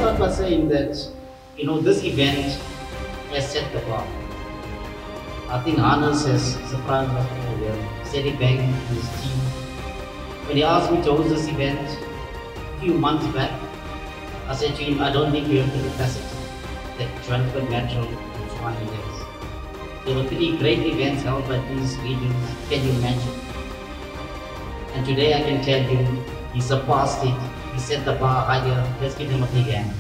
start by saying that, this event has set the bar. I think Hannes has surprised us all here. Steady Bank and his team. When he asked me to host this event a few months back, I said to him, I don't think we have the capacity that Johannesburg Metro and Tshwane has. There were 3 great events held by these regions, can you imagine? And today I can tell you, he surpassed it. He set the bar higher. Let's give him a big hand.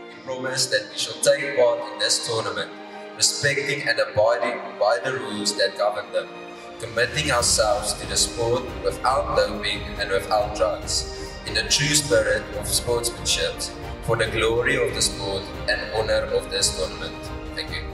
We promise that we shall take part in this tournament, respecting and abiding by the rules that govern them, committing ourselves to the sport without doping and without drugs, in the true spirit of sportsmanship, for the glory of the sport and honor of this tournament. Thank you.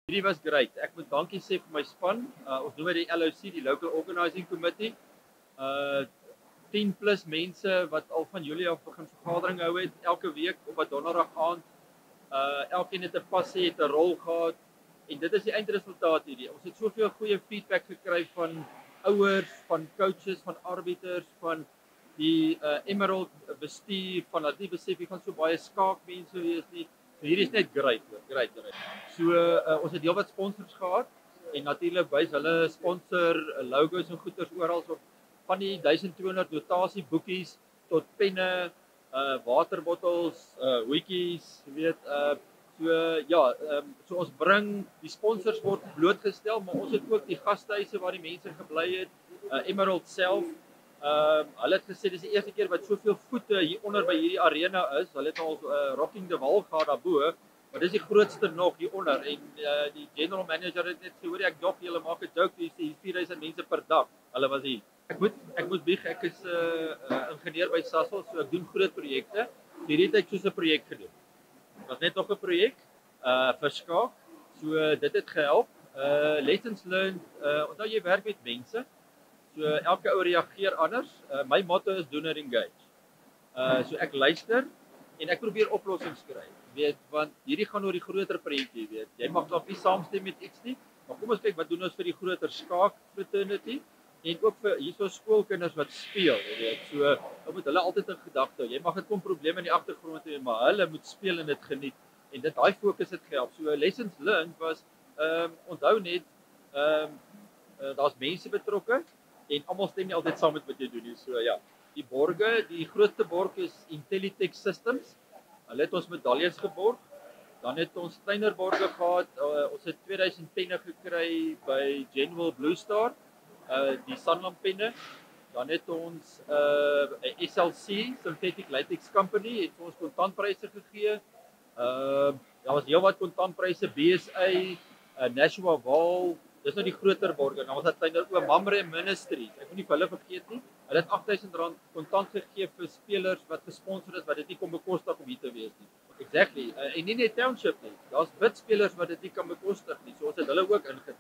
Hierdie was great. Ek moet dankie sê vir my span. Ons noem dit die LOC, die Local Organising Committee. 10 plus mense wat al van Julie af begin vergadering hou het elke week op 'n donderdag aand. Elkeen het 'n passie, het 'n rol gehad en dit is die eindresultaat hierdie. Ons het soveel goeie feedback gekry van ouers, van coaches, van arbiters, van die Emerald bestuur, van dat nie besef jy gaan so baie skaakmense wees nie. So hierdie is net great. So ons het heelwat sponsors gehad en natuurlik wys hulle sponsor logos en goeders oral op van die 1200 notasieboekies tot penne, waterbottels, hoedjies, jy weet, so ons bring die sponsors word blootgestel, maar ons het ook die gastehuise waar die mense gebly het, Emerald self. Hulle het gesê dis die eerste keer wat soveel voete hier onder by hierdie arena is. Hulle het al Rocking the Wall gehad daarbo, maar dis die grootste nog hier onder en die general manager het net gesê, hoor ek dog julle maak 'n joke, hier is 4000 mense per dag. Hulle was hier. Ek moet bieg, ek is ingenieur by Sasol, so ek doen groot projekte. Hierdie het ek soos 'n projek gedoen. Dit was net nog 'n projek vir skaak. So dit het gehelp. Lessons learned, onthou jy werk met mense. So elke ou reageer anders. My motto is doen or engage. So ek luister en ek probeer oplossings kry. Weet, want hierdie gaan oor die groter prentjie, weet. Jy mag dalk nie saamstem met iets nie, maar kom ons kyk wat doen ons vir die groter skaak fraternity en ook vir hierso skoolkinders wat speel, weet. So ou moet hulle altyd in gedagte hou. Jy mag dit kom probleme in die agtergrond hê, maar hulle moet speel en dit geniet. En dit daai fokus het gehelp. So lessons learned was onthou net daar's mense betrokke. En almal stem nie altyd saam met wat jy doen nie. So ja, die borge, die grootste borg is Intellitech Systems. Hulle het ons medaljes geborg. Dan het ons kleiner borge gehad. Ons het 2000 penne gekry by General Blue Star, die Sanlam penne. Dan het ons SLC, Synthetic Latex Company, het vir ons kontantpryse gegee. Daar was heelwat kontantpryse, BSA, Nashua Wall. Dis nou die groter borge. Dan was dit kleiner Mamre Ministries. Ek moet nie vir hulle vergeet nie. Hulle het R8000 kontant gegee vir spelers wat gesponsor is wat dit nie kon bekostig om hier te wees nie. Exactly. En nie net township nie. Daar's bidspelers wat dit nie kan bekostig nie. So ons het hulle ook ingetrek.